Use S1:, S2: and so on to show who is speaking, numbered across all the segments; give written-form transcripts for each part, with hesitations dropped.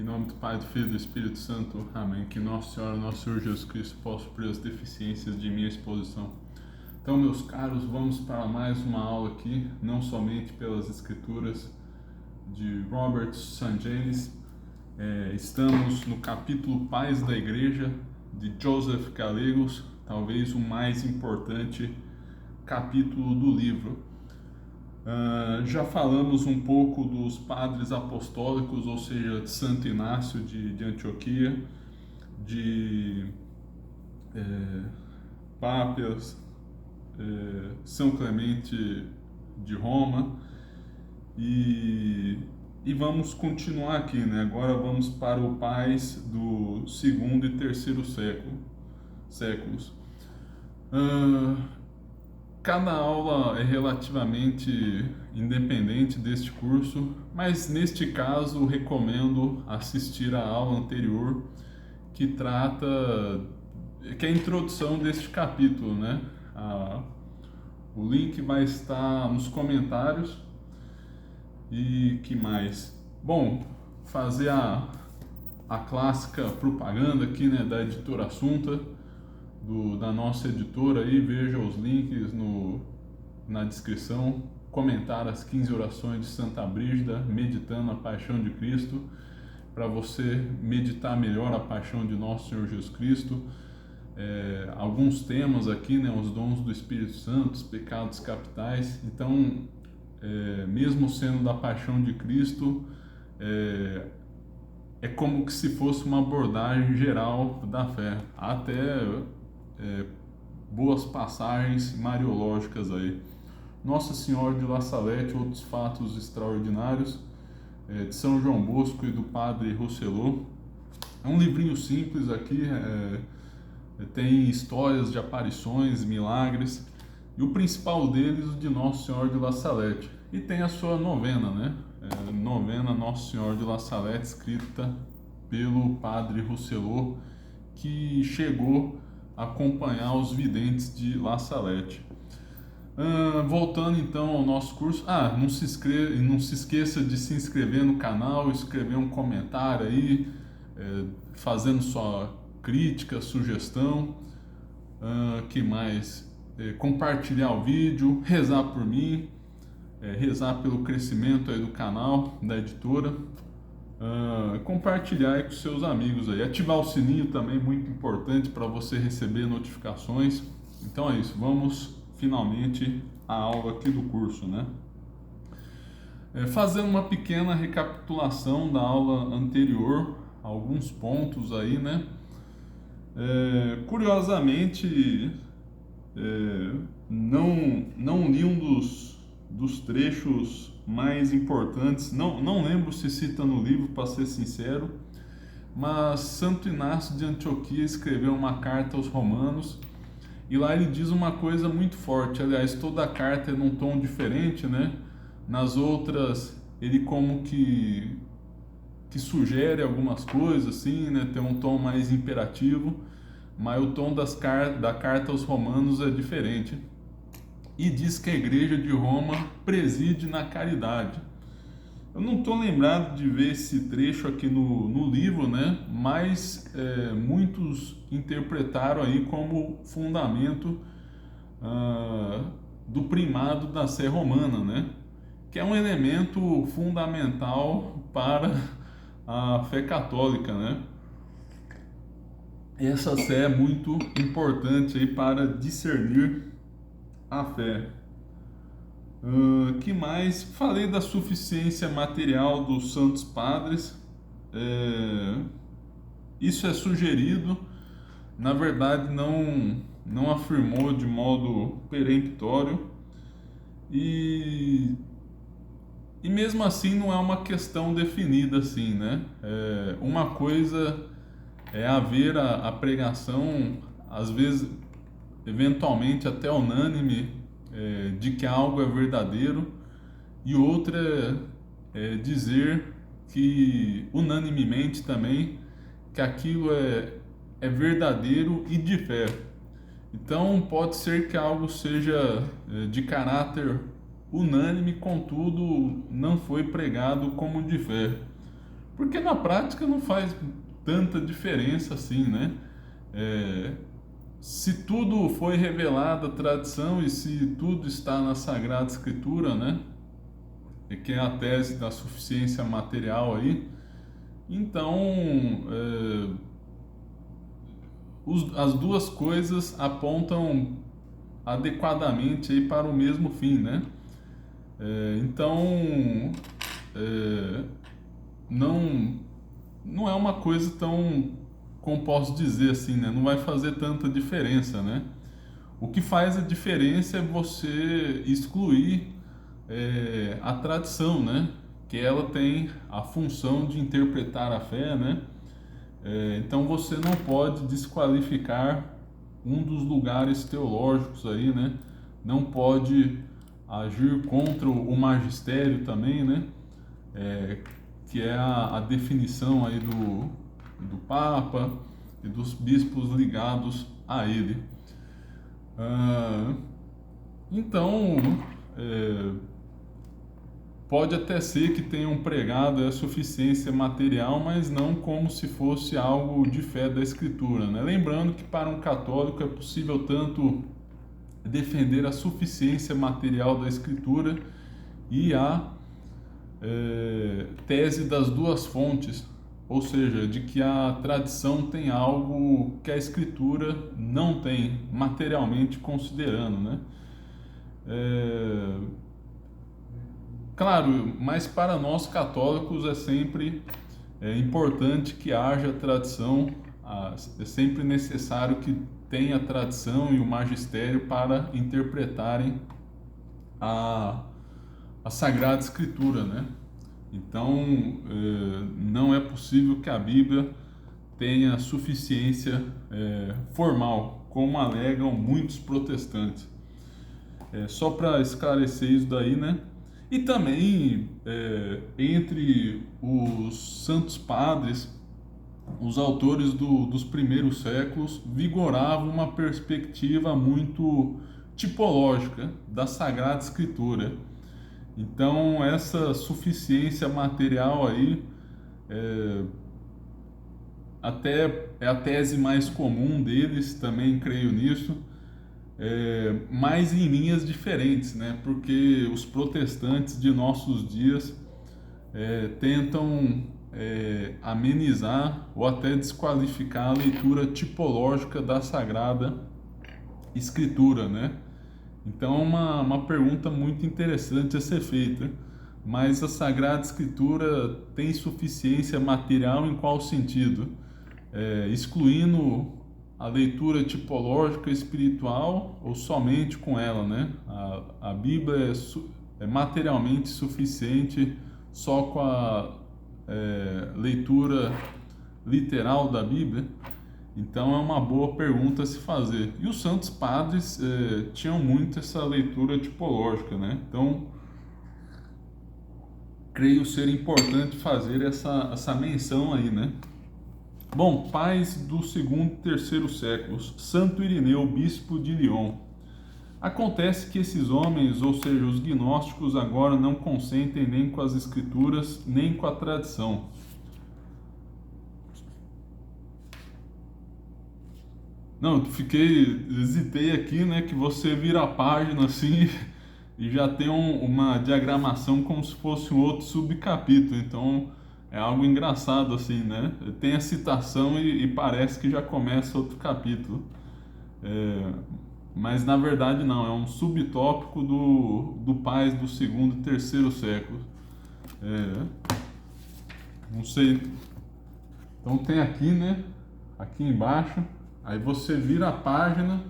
S1: Em nome do Pai, do Filho e do Espírito Santo. Amém. Que Nossa Senhora, Nosso Senhor Jesus Cristo, possa suprir as deficiências de minha exposição. Então, meus caros, vamos para mais uma aula aqui, não somente pelas Escrituras de Robert St. James. Estamos no capítulo Pais da Igreja, de Joseph Gallegos, talvez o mais importante capítulo do livro. Já falamos um pouco dos padres apostólicos, ou seja, de Santo Inácio de Antioquia, de Pápias, São Clemente de Roma, e vamos continuar aqui, né? Agora vamos para os pais do segundo e terceiro séculos. Cada aula é relativamente independente deste curso, mas neste caso recomendo assistir a aula anterior que é a introdução deste capítulo, né? O link vai estar nos comentários. E que mais? Bom, fazer a clássica propaganda aqui, né, da editora Assunta, da nossa editora aí, veja os links na descrição. Comentar as 15 orações de Santa Brígida, meditando a paixão de Cristo, para você meditar melhor a paixão de nosso Senhor Jesus Cristo. Alguns temas aqui, né, os dons do Espírito Santo, os pecados capitais. Então, mesmo sendo da paixão de Cristo, é como que se fosse uma abordagem geral da fé, até boas passagens mariológicas aí. Nossa Senhora de La Salette, outros fatos extraordinários, de São João Bosco e do Padre Rousselot. É um livrinho simples aqui, tem histórias de aparições, milagres, e o principal deles, o de Nossa Senhora de La Salette. E tem a sua novena, né? Novena Nossa Senhora de La Salette, escrita pelo Padre Rousselot, que chegou a acompanhar os videntes de La Salette. Voltando então ao nosso curso, não se esqueça de se inscrever no canal, escrever um comentário aí, fazendo sua crítica, sugestão, que mais? Compartilhar o vídeo, rezar por mim, rezar pelo crescimento aí do canal, da editora, compartilhar aí com seus amigos aí, ativar o sininho também, muito importante para você receber notificações. Então é isso, vamos finalmente à aula aqui do curso, né? Fazendo uma pequena recapitulação da aula anterior, alguns pontos aí, né? Curiosamente, não li um dos trechos mais importantes, não lembro se cita no livro, para ser sincero, mas Santo Inácio de Antioquia escreveu uma carta aos romanos, e lá ele diz uma coisa muito forte. Aliás, toda a carta é num tom diferente, né? Nas outras ele como que sugere algumas coisas assim, né? Tem um tom mais imperativo, mas o tom da carta aos romanos é diferente. E diz que a igreja de Roma preside na caridade. Eu não estou lembrado de ver esse trecho aqui no livro, né? Mas muitos interpretaram aí como fundamento do primado da sé romana, né? Que é um elemento fundamental para a fé católica, né? Essa sé é muito importante aí para discernir a fé. Que mais? Falei da suficiência material dos santos padres. Isso é sugerido, na verdade não afirmou de modo peremptório, e mesmo assim não é uma questão definida assim, né? Uma coisa é haver a pregação, às vezes, eventualmente até unânime, de que algo é verdadeiro, e outra é dizer que unanimemente também que aquilo é verdadeiro e de fé. Então pode ser que algo seja de caráter unânime, contudo não foi pregado como de fé. Porque na prática não faz tanta diferença assim, né? Se tudo foi revelado à tradição e se tudo está na Sagrada Escritura, né? Que é a tese da suficiência material aí, então as duas coisas apontam adequadamente aí para o mesmo fim, né? Então, não é uma coisa tão, como posso dizer assim, né? Não vai fazer tanta diferença, né? O que faz a diferença é você excluir a tradição, né? Que ela tem a função de interpretar a fé, né? Então você não pode desqualificar um dos lugares teológicos aí, né? Não pode agir contra o magistério também, né? Que é a definição aí do Papa e dos bispos ligados a ele. Então, pode até ser que tenham pregado a suficiência material, mas não como se fosse algo de fé da Escritura, né? Lembrando que para um católico é possível tanto defender a suficiência material da Escritura e a tese das duas fontes, ou seja, de que a tradição tem algo que a Escritura não tem, materialmente considerando, né? Claro, mas para nós católicos é sempre importante que haja tradição, é sempre necessário que tenha a tradição e o magistério para interpretarem a Sagrada Escritura, né? Então, não é possível que a Bíblia tenha suficiência formal, como alegam muitos protestantes. Só para esclarecer isso daí, né? E também, entre os santos padres, os autores dos primeiros séculos, vigorava uma perspectiva muito tipológica da Sagrada Escritura. Então, essa suficiência material aí até é a tese mais comum deles, também creio nisso, mas em linhas diferentes, né? Porque os protestantes de nossos dias tentam amenizar ou até desqualificar a leitura tipológica da Sagrada Escritura, né? Então é uma pergunta muito interessante a ser feita. Mas a Sagrada Escritura tem suficiência material em qual sentido? Excluindo a leitura tipológica espiritual ou somente com ela, né? A Bíblia é materialmente suficiente só com a leitura literal da Bíblia? Então é uma boa pergunta a se fazer. E os santos padres tinham muito essa leitura tipológica, né? Então, creio ser importante fazer essa menção aí, né? Bom, pais do segundo e terceiro séculos, Santo Irineu, bispo de Lyon. Acontece que esses homens, ou seja, os gnósticos, agora não consentem nem com as escrituras, nem com a tradição. Não, hesitei aqui, né, que você vira a página assim e já tem uma diagramação como se fosse um outro subcapítulo, então é algo engraçado assim, né? Tem a citação e parece que já começa outro capítulo, mas na verdade não, é um subtópico do pais do segundo e terceiro século. Não sei, então tem aqui, né, aqui embaixo. Aí você vira a página,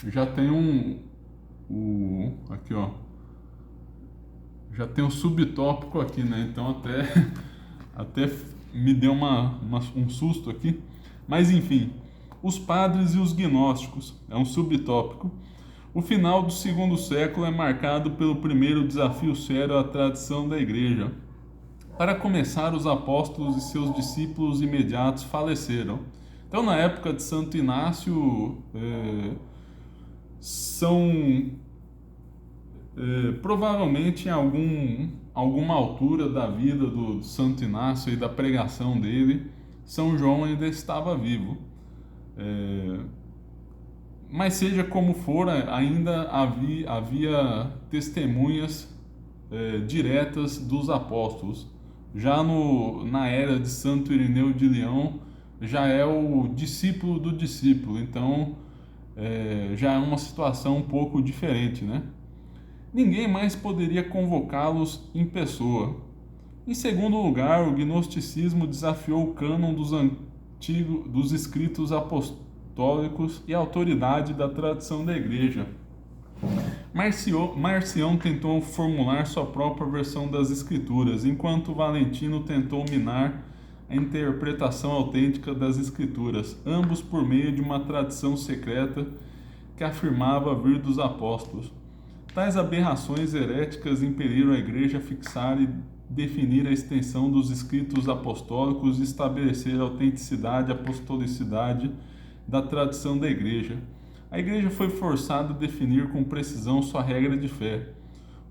S1: já tem aqui ó, já tem um subtópico aqui, né? Então até me deu um susto aqui. Mas enfim, os padres e os gnósticos, é um subtópico. O final do segundo século é marcado pelo primeiro desafio sério à tradição da igreja. Para começar, os apóstolos e seus discípulos imediatos faleceram. Então, na época de Santo Inácio, Provavelmente em alguma altura da vida do Santo Inácio e da pregação dele, São João ainda estava vivo. Mas seja como for, ainda havia testemunhas diretas dos apóstolos. Já na era de Santo Irineu de Leão, já é o discípulo do discípulo, então já é uma situação um pouco diferente, né? Ninguém mais poderia convocá-los em pessoa. Em segundo lugar, o gnosticismo desafiou o cânon dos escritos apostólicos e a autoridade da tradição da Igreja. Marcião tentou formular sua própria versão das Escrituras, enquanto Valentino tentou minar a interpretação autêntica das Escrituras, ambos por meio de uma tradição secreta que afirmava vir dos apóstolos. Tais aberrações heréticas impeliram a Igreja a fixar e definir a extensão dos escritos apostólicos e estabelecer a autenticidade e apostolicidade da tradição da Igreja. A Igreja foi forçada a definir com precisão sua regra de fé.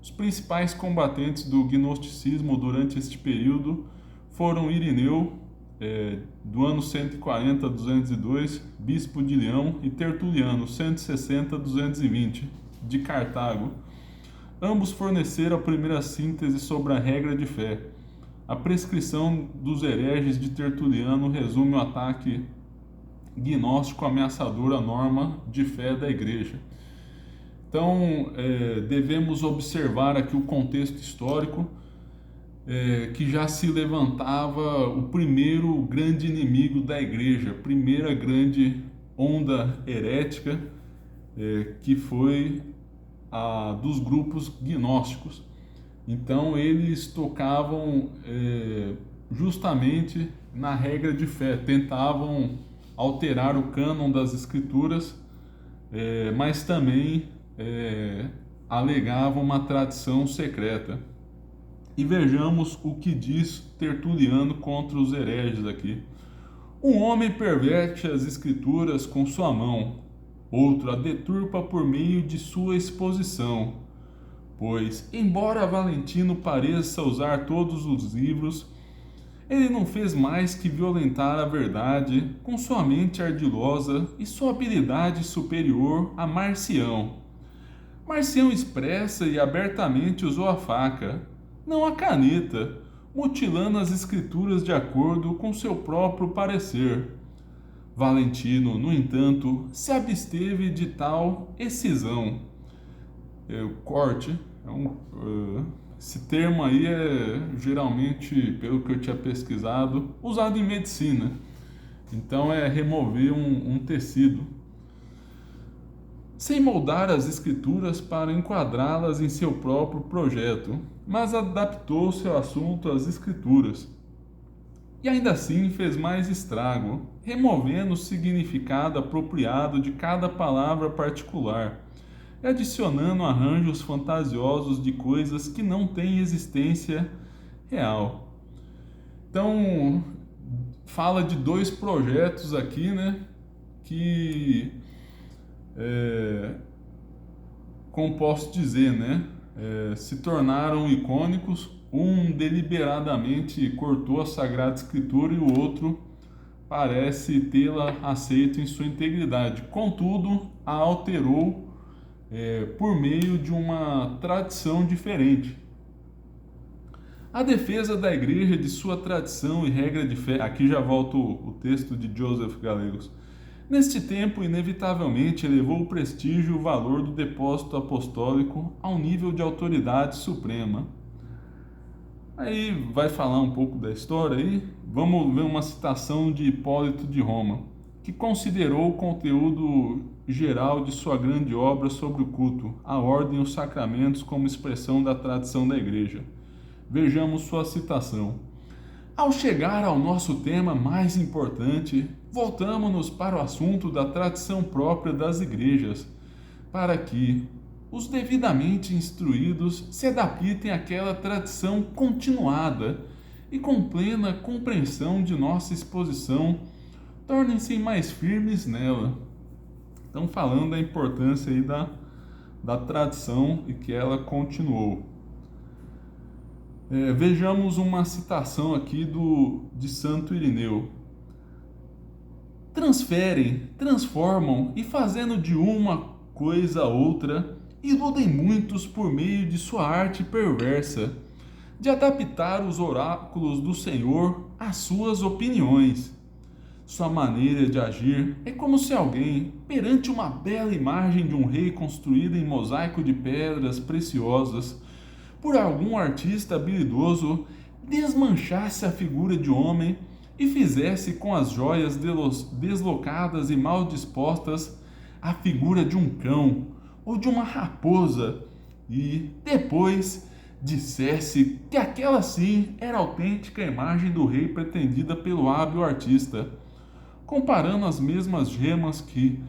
S1: Os principais combatentes do gnosticismo durante este período foram Irineu, do ano 140 a 202, bispo de Leão, e Tertuliano, 160 a 220, de Cartago. Ambos forneceram a primeira síntese sobre a regra de fé. A prescrição dos hereges de Tertuliano resume o ataque gnóstico ameaçador à norma de fé da Igreja. Então, devemos observar aqui o contexto histórico, que já se levantava o primeiro grande inimigo da Igreja, a primeira grande onda herética, que foi a dos grupos gnósticos. Então, eles tocavam justamente na regra de fé, tentavam alterar o cânon das Escrituras, mas também alegavam uma tradição secreta. E vejamos o que diz Tertuliano contra os hereges aqui. Um homem perverte as Escrituras com sua mão, outro a deturpa por meio de sua exposição. Pois, embora Valentino pareça usar todos os livros, ele não fez mais que violentar a verdade com sua mente ardilosa e sua habilidade superior a Marcião. Marcião expressa e abertamente usou a faca, não a caneta, mutilando as Escrituras de acordo com seu próprio parecer. Valentino, no entanto, se absteve de tal excisão. Corte, esse termo aí é geralmente, pelo que eu tinha pesquisado, usado em medicina. Então é remover um tecido. Sem moldar as Escrituras para enquadrá-las em seu próprio projeto, mas adaptou-se ao assunto às Escrituras. E ainda assim fez mais estrago, removendo o significado apropriado de cada palavra particular, e adicionando arranjos fantasiosos de coisas que não têm existência real. Então, fala de dois projetos aqui, né, que, como posso dizer, né, se tornaram icônicos. Um deliberadamente cortou a Sagrada Escritura e o outro parece tê-la aceito em sua integridade. Contudo, a alterou por meio de uma tradição diferente. A defesa da Igreja de sua tradição e regra de fé. Aqui já volto o texto de Joseph Gallegos. Neste tempo, inevitavelmente, elevou o prestígio e o valor do depósito apostólico ao nível de autoridade suprema. Aí vai falar um pouco da história aí. Vamos ver uma citação de Hipólito de Roma, que considerou o conteúdo geral de sua grande obra sobre o culto, a ordem e os sacramentos como expressão da tradição da Igreja. Vejamos sua citação. Ao chegar ao nosso tema mais importante, voltamo-nos para o assunto da tradição própria das igrejas, para que os devidamente instruídos se adaptem àquela tradição continuada e com plena compreensão de nossa exposição, tornem-se mais firmes nela. Então, falando da importância aí da tradição e que ela continuou. Vejamos uma citação aqui de Santo Irineu. Transferem, transformam e fazendo de uma coisa outra, iludem muitos por meio de sua arte perversa, de adaptar os oráculos do Senhor às suas opiniões. Sua maneira de agir é como se alguém, perante uma bela imagem de um rei construída em mosaico de pedras preciosas, por algum artista habilidoso, desmanchasse a figura de homem e fizesse com as joias deslocadas e mal dispostas a figura de um cão ou de uma raposa, e depois dissesse que aquela sim era a autêntica imagem do rei pretendida pelo hábil artista, comparando as mesmas gemas que,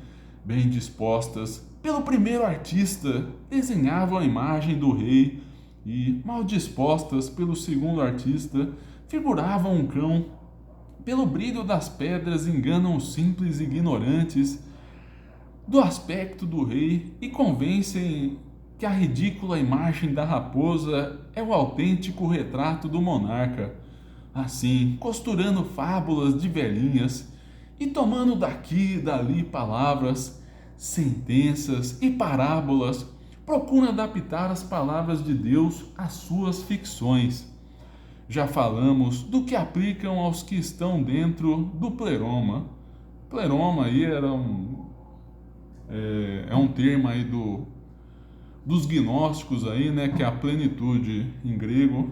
S1: bem dispostas pelo primeiro artista, desenhavam a imagem do rei e, mal dispostas pelo segundo artista, figuravam um cão. Pelo brilho das pedras enganam os simples ignorantes do aspecto do rei e convencem que a ridícula imagem da raposa é o autêntico retrato do monarca. Assim, costurando fábulas de velhinhas e tomando daqui e dali palavras, sentenças e parábolas, procura adaptar as palavras de Deus às suas ficções. Já falamos do que aplicam aos que estão dentro do pleroma. Pleroma aí é um termo aí dos gnósticos aí, né, que é a plenitude em grego,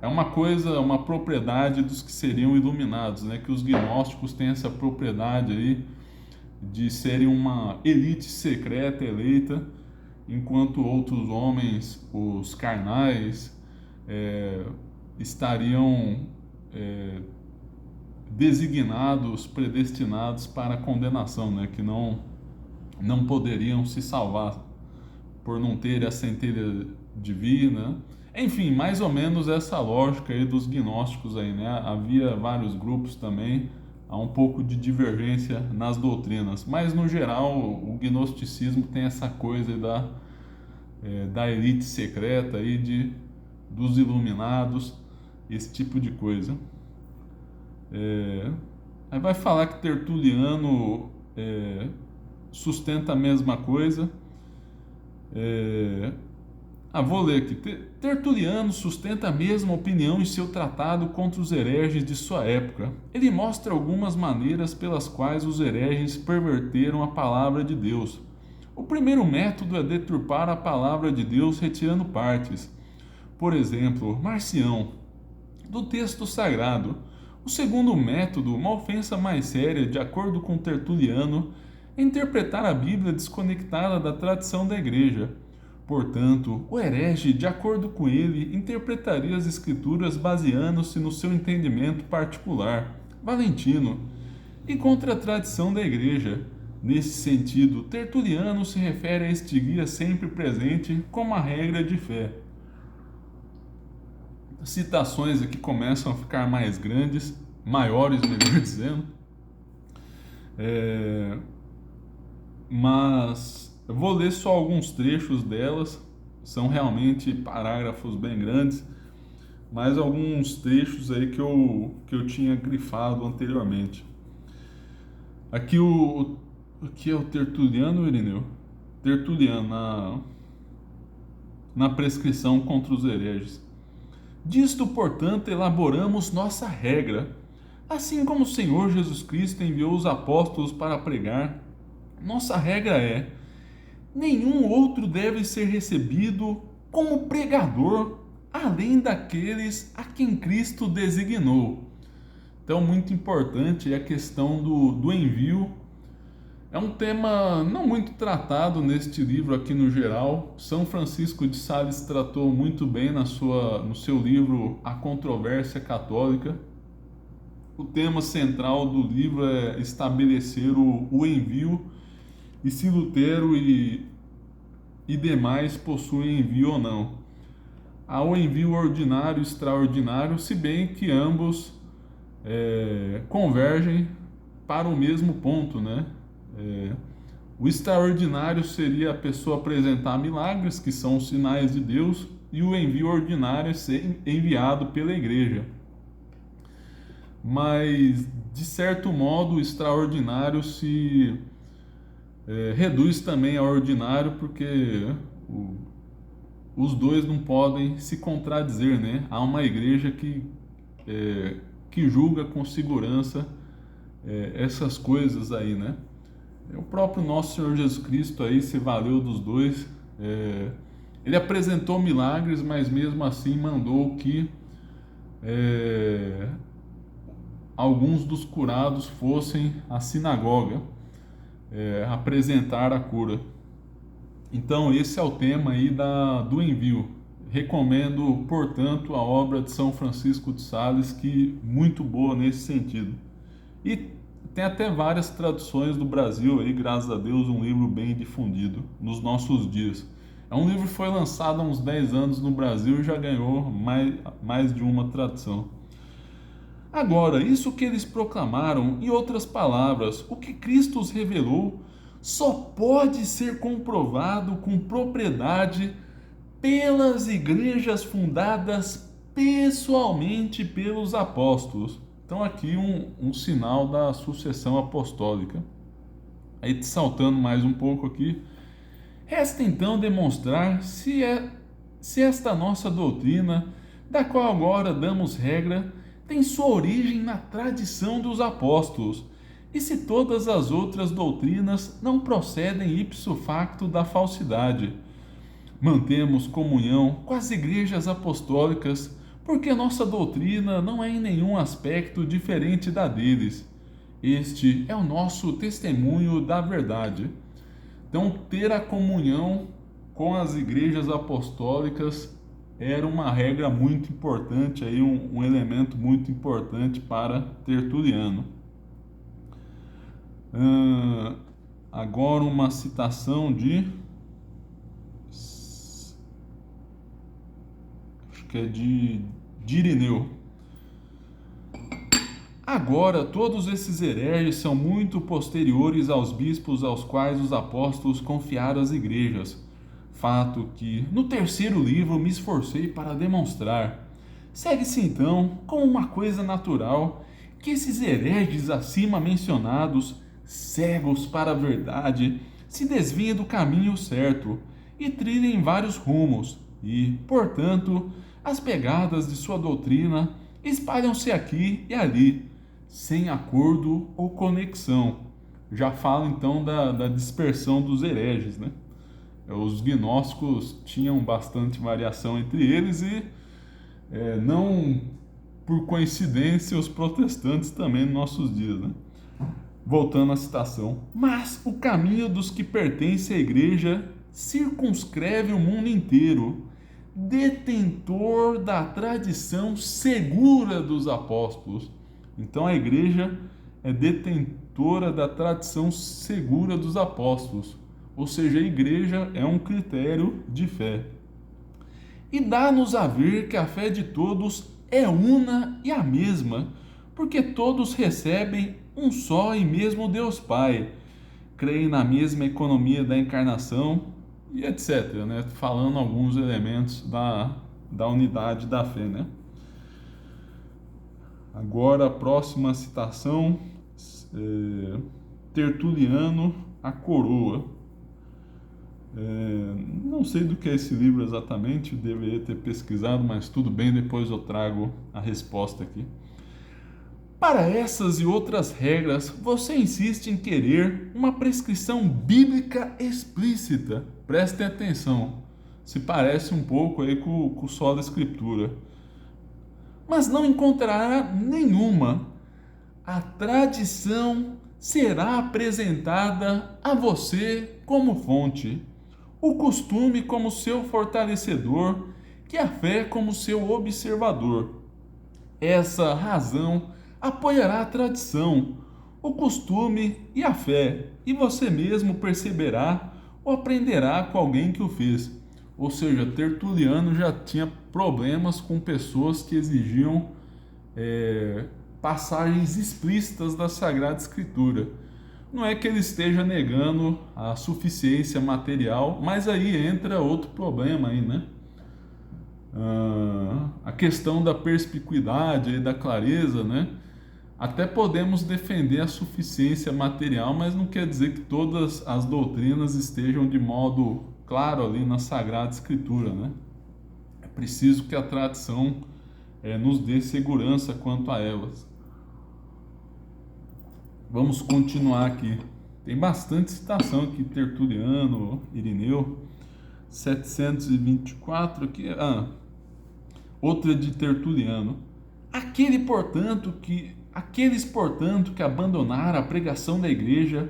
S1: é uma coisa, uma propriedade dos que seriam iluminados, né? Que os gnósticos têm essa propriedade aí de serem uma elite secreta eleita, enquanto outros homens, os carnais, estariam designados, predestinados para a condenação, né? Que não poderiam se salvar por não ter a centelha divina. Enfim, mais ou menos essa lógica aí dos gnósticos aí, né? Havia vários grupos também, há um pouco de divergência nas doutrinas, mas no geral o gnosticismo tem essa coisa da elite secreta aí, dos iluminados, esse tipo de coisa. Aí vai falar que Tertuliano sustenta a mesma coisa. Vou ler aqui. Tertuliano sustenta a mesma opinião em seu tratado contra os hereges de sua época. Ele mostra algumas maneiras pelas quais os hereges perverteram a palavra de Deus. O primeiro método é deturpar a palavra de Deus retirando partes. Por exemplo, Marcião, do texto sagrado. O segundo método, uma ofensa mais séria, de acordo com Tertuliano, é interpretar a Bíblia desconectada da tradição da Igreja. Portanto, o herege, de acordo com ele, interpretaria as Escrituras baseando-se no seu entendimento particular, valentino, e contra a tradição da Igreja. Nesse sentido, Tertuliano se refere a este guia sempre presente como a regra de fé. Citações aqui começam a ficar mais grandes, maiores, melhor dizendo. Mas eu vou ler só alguns trechos delas, são realmente parágrafos bem grandes, mas alguns trechos aí que eu tinha grifado anteriormente. Aqui é o Tertuliano, Irineu? Tertuliano, na prescrição contra os hereges. Disto, portanto, elaboramos nossa regra. Assim como o Senhor Jesus Cristo enviou os apóstolos para pregar, nossa regra é: nenhum outro deve ser recebido como pregador, além daqueles a quem Cristo designou. Então, muito importante é a questão do envio. É um tema não muito tratado neste livro aqui no geral. São Francisco de Sales tratou muito bem no seu livro A Controvérsia Católica. O tema central do livro é estabelecer o envio e se Lutero e demais possuem envio ou não. Há o envio ordinário e extraordinário, se bem que ambos convergem para o mesmo ponto, né? O extraordinário seria a pessoa apresentar milagres, que são os sinais de Deus, e o envio ordinário é ser enviado pela igreja. Mas, de certo modo, o extraordinário se reduz também ao ordinário, porque os dois não podem se contradizer, né? Há uma igreja que julga com segurança essas coisas aí, né? O próprio nosso Senhor Jesus Cristo aí se valeu dos dois. Ele apresentou milagres, mas mesmo assim mandou que alguns dos curados fossem à sinagoga apresentar a cura. Então esse é o tema aí do envio. Recomendo, portanto, a obra de São Francisco de Sales, que muito boa nesse sentido. E tem até várias traduções do Brasil aí, graças a Deus, um livro bem difundido nos nossos dias. É um livro que foi lançado há uns 10 anos no Brasil e já ganhou mais de uma tradução. Agora, isso que eles proclamaram, em outras palavras, o que Cristo os revelou, só pode ser comprovado com propriedade pelas igrejas fundadas pessoalmente pelos apóstolos. Então aqui um sinal da sucessão apostólica. Aí saltando mais um pouco aqui, resta então demonstrar se esta nossa doutrina, da qual agora damos regra, tem sua origem na tradição dos apóstolos, e se todas as outras doutrinas não procedem ipso facto da falsidade. Mantemos comunhão com as igrejas apostólicas, porque nossa doutrina não é em nenhum aspecto diferente da deles. Este é o nosso testemunho da verdade. Então, ter a comunhão com as igrejas apostólicas era uma regra muito importante, aí um elemento muito importante para Tertuliano. Agora uma citação de Irineu. Agora todos esses hereges são muito posteriores aos bispos aos quais os apóstolos confiaram as igrejas, fato que no terceiro livro me esforcei para demonstrar. Segue-se então como uma coisa natural que esses hereges acima mencionados, cegos para a verdade, se desviem do caminho certo e trilhem vários rumos e, portanto, as pegadas de sua doutrina espalham-se aqui e ali, sem acordo ou conexão. Já fala então da dispersão dos hereges, né? Os gnósticos tinham bastante variação entre eles e não por coincidência os protestantes também nos nossos dias, né? Voltando à citação. Mas o caminho dos que pertencem à igreja circunscreve o mundo inteiro, detentor da tradição segura dos apóstolos. Então a igreja é detentora da tradição segura dos apóstolos, ou seja, a igreja é um critério de fé. E dá-nos a ver que a fé de todos é una e a mesma, porque todos recebem um só e mesmo Deus Pai, creem na mesma economia da encarnação, e etc., né? Falando alguns elementos da unidade da fé, né? Agora a próxima citação, Tertuliano, a Coroa. Não sei do que é esse livro exatamente, deveria ter pesquisado, mas tudo bem, depois eu trago a resposta aqui. Para essas e outras regras, você insiste em querer uma prescrição bíblica explícita. Prestem atenção, se parece um pouco aí com o só da Escritura. Mas não encontrará nenhuma. A tradição será apresentada a você como fonte, o costume como seu fortalecedor, que a fé como seu observador. Essa razão apoiará a tradição, o costume e a fé, e você mesmo perceberá ou aprenderá com alguém que o fez. Ou seja, Tertuliano já tinha problemas com pessoas que exigiam passagens explícitas da Sagrada Escritura. Não é que ele esteja negando a suficiência material, mas aí entra outro problema aí, né? A questão da perspicuidade e da clareza, né? Até podemos defender a suficiência material, mas não quer dizer que todas as doutrinas estejam de modo claro ali na Sagrada Escritura, né? É preciso que a tradição nos dê segurança quanto a elas. Vamos continuar aqui. Tem bastante citação aqui, Tertuliano, Irineu, 724 aqui. Outra de Tertuliano. Aqueles, portanto, que abandonaram a pregação da igreja,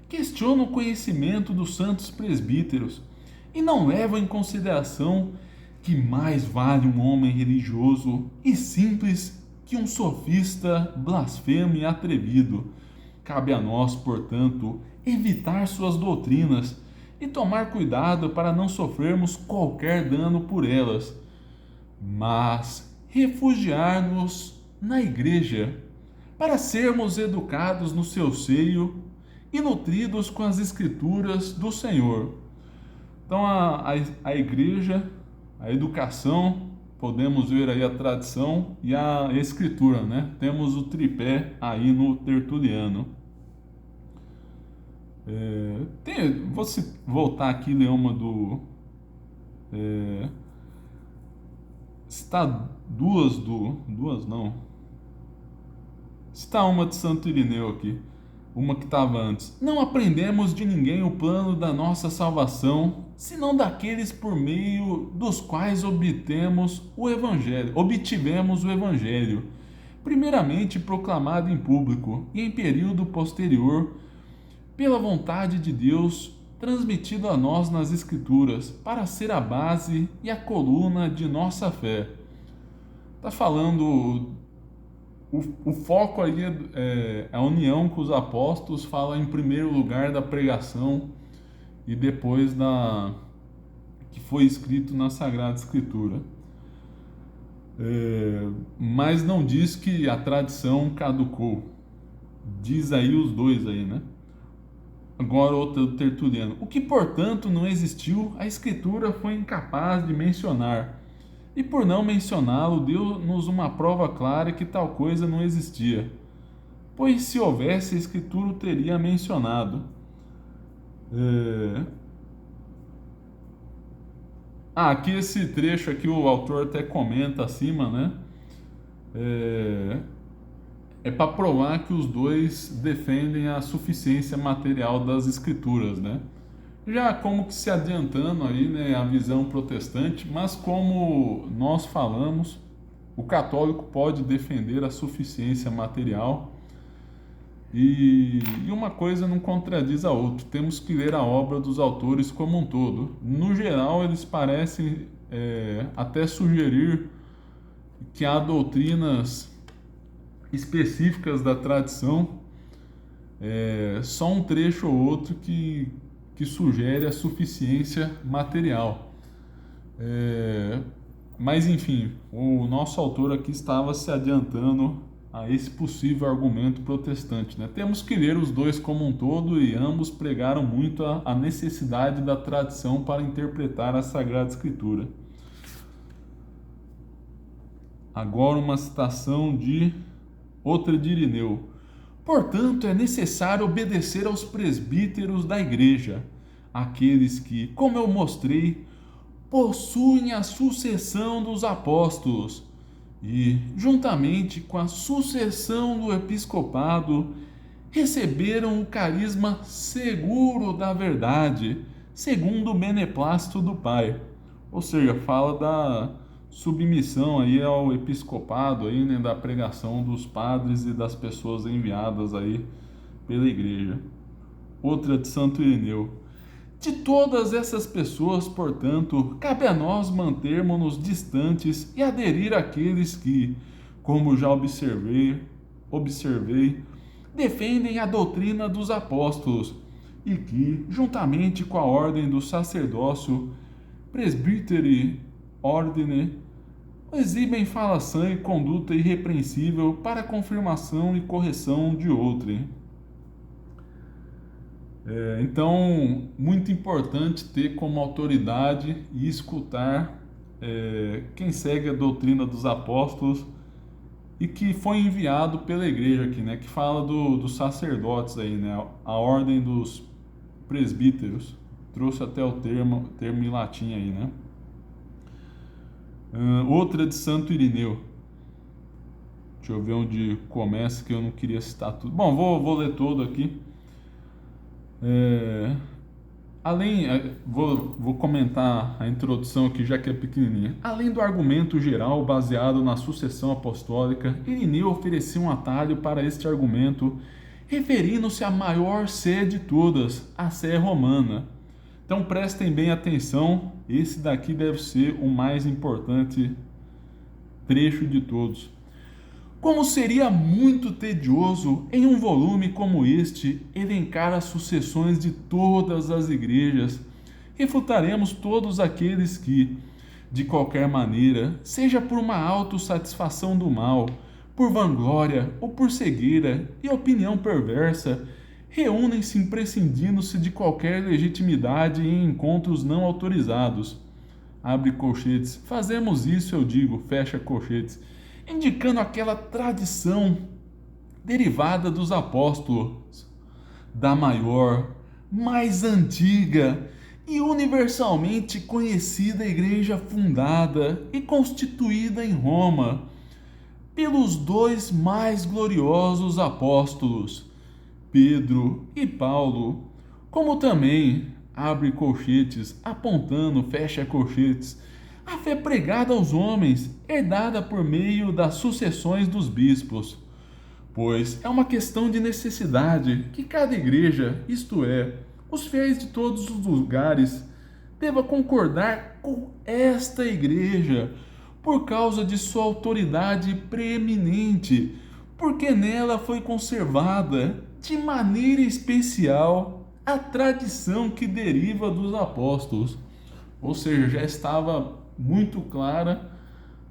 S1: questionam o conhecimento dos santos presbíteros e não levam em consideração que mais vale um homem religioso e simples que um sofista blasfemo e atrevido. Cabe a nós, portanto, evitar suas doutrinas e tomar cuidado para não sofrermos qualquer dano por elas, mas refugiar-nos na igreja, para sermos educados no seu seio e nutridos com as escrituras do Senhor. Então a igreja, a educação, podemos ver aí a tradição e a escritura, né? Temos o tripé aí no Tertuliano. Vou voltar aqui e ler uma do... Está duas não. Está uma de Santo Irineu aqui, uma que estava antes. Não aprendemos de ninguém o plano da nossa salvação, senão daqueles por meio dos quais obtivemos o Evangelho, primeiramente proclamado em público e em período posterior, pela vontade de Deus, transmitido a nós nas Escrituras, para ser a base e a coluna de nossa fé. Está falando, o foco aí é a união com os apóstolos, fala em primeiro lugar da pregação e depois que foi escrito na Sagrada Escritura. Mas não diz que a tradição caducou. Diz aí os dois aí, né? Agora outra do Tertuliano. O que, portanto, não existiu, a Escritura foi incapaz de mencionar. E por não mencioná-lo, deu-nos uma prova clara que tal coisa não existia. Pois se houvesse, a Escritura o teria mencionado. Aqui esse trecho aqui o autor até comenta acima, né? Para provar que os dois defendem a suficiência material das Escrituras, né? Já como que se adiantando aí, né, a visão protestante, mas como nós falamos, o católico pode defender a suficiência material e uma coisa não contradiz a outra. Temos que ler a obra dos autores como um todo. No geral, eles parecem até sugerir que há doutrinas específicas da tradição, só um trecho ou outro que sugere a suficiência material. Mas enfim, o nosso autor aqui estava se adiantando a esse possível argumento protestante, né? Temos que ler os dois como um todo e ambos pregaram muito a necessidade da tradição para interpretar a Sagrada Escritura. Agora uma citação de outra de Irineu. Portanto, é necessário obedecer aos presbíteros da igreja, aqueles que, como eu mostrei, possuem a sucessão dos apóstolos e, juntamente com a sucessão do episcopado, receberam o carisma seguro da verdade, segundo o beneplácito do Pai. Ou seja, fala da submissão aí ao episcopado aí, né, da pregação dos padres e das pessoas enviadas aí pela igreja. Outra de Santo Irineu. De todas essas pessoas, portanto, cabe a nós mantermos-nos distantes e aderir àqueles que, como já observei, defendem a doutrina dos apóstolos e que, juntamente com a ordem do sacerdócio, presbíteri ordine, exibem falação e conduta irrepreensível para a confirmação e correção de outrem. Então, muito importante ter como autoridade e escutar quem segue a doutrina dos apóstolos e que foi enviado pela igreja aqui, né? Que fala dos sacerdotes aí, né? A ordem dos presbíteros. Trouxe até o termo em latim aí, né? Outra de Santo Irineu. Deixa eu ver onde começa, que eu não queria citar tudo. Bom, vou ler todo aqui. Vou comentar a introdução aqui, já que é pequenininha. Além do argumento geral baseado na sucessão apostólica, Irineu oferecia um atalho para este argumento, referindo-se à maior sé de todas, a sé romana. Então prestem bem atenção, esse daqui deve ser o mais importante trecho de todos. Como seria muito tedioso, em um volume como este, elencar as sucessões de todas as igrejas, refutaremos todos aqueles que, de qualquer maneira, seja por uma autossatisfação do mal, por vanglória ou por cegueira e opinião perversa, reúnem-se imprescindindo-se de qualquer legitimidade em encontros não autorizados. Abre colchetes. Fazemos isso, eu digo, fecha colchetes, indicando aquela tradição derivada dos apóstolos, da maior, mais antiga e universalmente conhecida igreja fundada e constituída em Roma pelos dois mais gloriosos apóstolos, Pedro e Paulo, como também, abre colchetes, apontando, fecha colchetes, a fé pregada aos homens, herdada por meio das sucessões dos bispos, pois é uma questão de necessidade que cada igreja, isto é, os fiéis de todos os lugares, deva concordar com esta igreja, por causa de sua autoridade preeminente, porque nela foi conservada, de maneira especial, a tradição que deriva dos apóstolos. Ou seja, já estava muito clara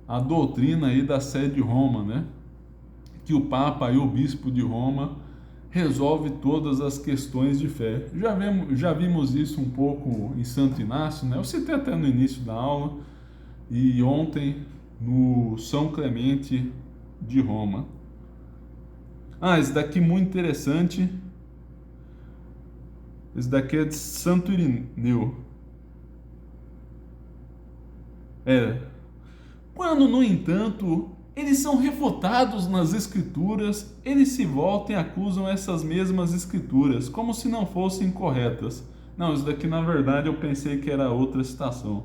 S1: a doutrina aí da sé de Roma, né? Que o Papa e o Bispo de Roma resolve todas as questões de fé. Já vimos isso um pouco em Santo Inácio, né? Eu citei até no início da aula e ontem no São Clemente de Roma. Esse daqui é muito interessante. Esse daqui é de Santo Irineu. Quando, no entanto, eles são refutados nas escrituras, eles se voltam e acusam essas mesmas escrituras, como se não fossem corretas. Não, isso daqui na verdade eu pensei que era outra citação.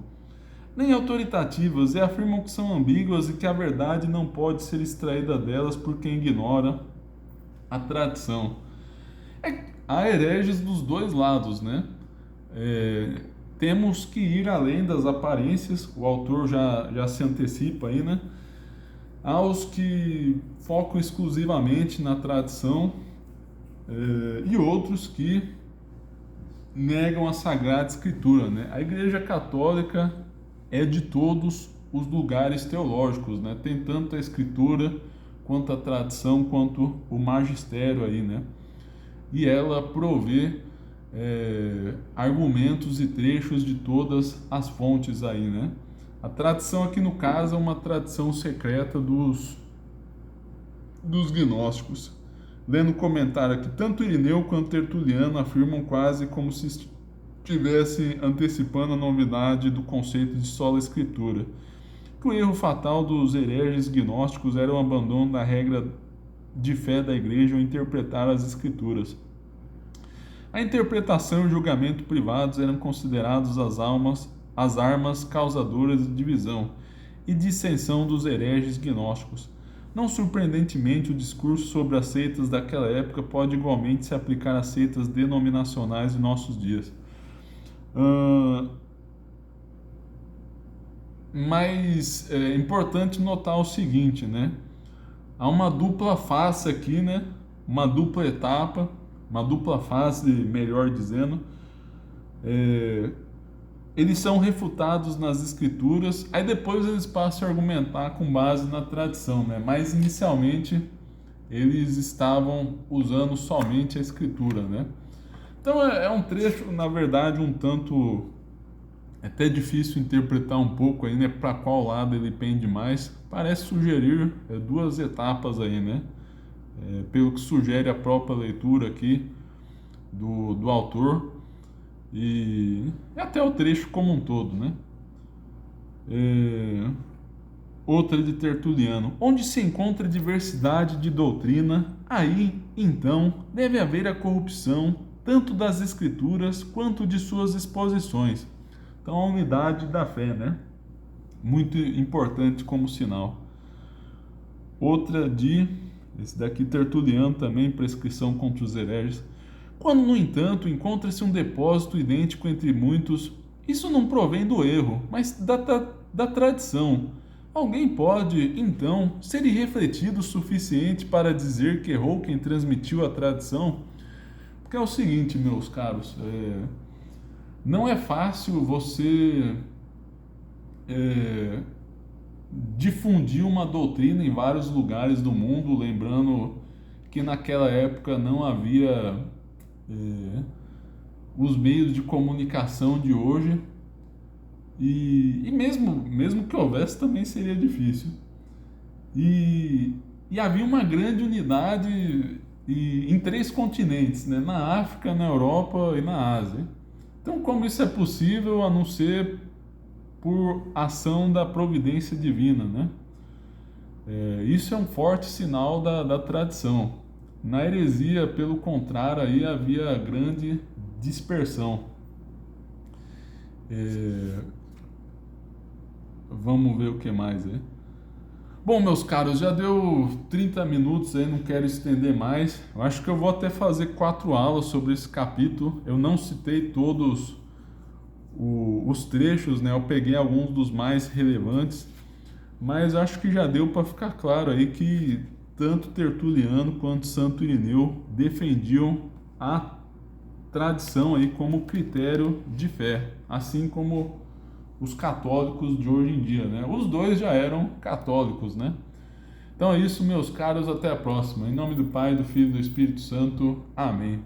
S1: Nem autoritativas, e afirmam que são ambíguas e que a verdade não pode ser extraída delas por quem ignora a tradição. Há hereges dos dois lados, né? Temos que ir além das aparências, o autor já se antecipa aí, né? Aos que focam exclusivamente na tradição e outros que negam a Sagrada Escritura, né? A Igreja Católica é de todos os lugares teológicos, né? Tem tanto a Escritura quanto a tradição, quanto o magistério aí, né? E ela provê argumentos e trechos de todas as fontes aí, né? A tradição aqui no caso é uma tradição secreta dos gnósticos. Lendo o comentário aqui, tanto Irineu quanto Tertuliano afirmam quase como se estivesse antecipando a novidade do conceito de sola escritura. Que o erro fatal dos hereges gnósticos era o abandono da regra de fé da igreja ao interpretar as escrituras. A interpretação e o julgamento privados eram considerados as armas causadoras de divisão e dissensão dos hereges gnósticos. Não surpreendentemente, o discurso sobre as seitas daquela época pode igualmente se aplicar às seitas denominacionais de nossos dias. Mas é importante notar o seguinte, né? Há uma dupla face aqui, né? Uma dupla etapa, uma dupla fase, melhor dizendo. Eles são refutados nas escrituras, aí depois eles passam a argumentar com base na tradição, né? Mas inicialmente eles estavam usando somente a escritura, né? Então é um trecho, na verdade, um tanto é até difícil interpretar um pouco aí, né, para qual lado ele pende mais. Parece sugerir duas etapas aí, né? Pelo que sugere a própria leitura aqui do autor e até o trecho como um todo, né? Outra de Tertuliano: onde se encontra diversidade de doutrina, aí, então, deve haver a corrupção, tanto das escrituras quanto de suas exposições. Então, a unidade da fé, né? Muito importante como sinal. Outra esse daqui Tertuliano também, prescrição contra os hereges. Quando, no entanto, encontra-se um depósito idêntico entre muitos, isso não provém do erro, mas da tradição. Alguém pode, então, ser irrefletido o suficiente para dizer que errou quem transmitiu a tradição? Porque é o seguinte, meus caros, não é fácil você difundir uma doutrina em vários lugares do mundo, lembrando que naquela época não havia os meios de comunicação de hoje, e mesmo que houvesse também seria difícil. E havia uma grande unidade em 3 continentes, né? Na África, na Europa e na Ásia. Então, como isso é possível a não ser por ação da providência divina, né? Isso é um forte sinal da tradição. Na heresia, pelo contrário, aí havia grande dispersão. Vamos ver o que mais aí. Bom, meus caros, já deu 30 minutos aí, não quero estender mais. Eu acho que eu vou até fazer 4 aulas sobre esse capítulo. Eu não citei todos os trechos, né? Eu peguei alguns dos mais relevantes, mas acho que já deu para ficar claro aí que tanto Tertuliano quanto Santo Irineu defendiam a tradição aí como critério de fé, assim como os católicos de hoje em dia, né? Os dois já eram católicos, né? Então é isso, meus caros, até a próxima. Em nome do Pai, do Filho e do Espírito Santo. Amém.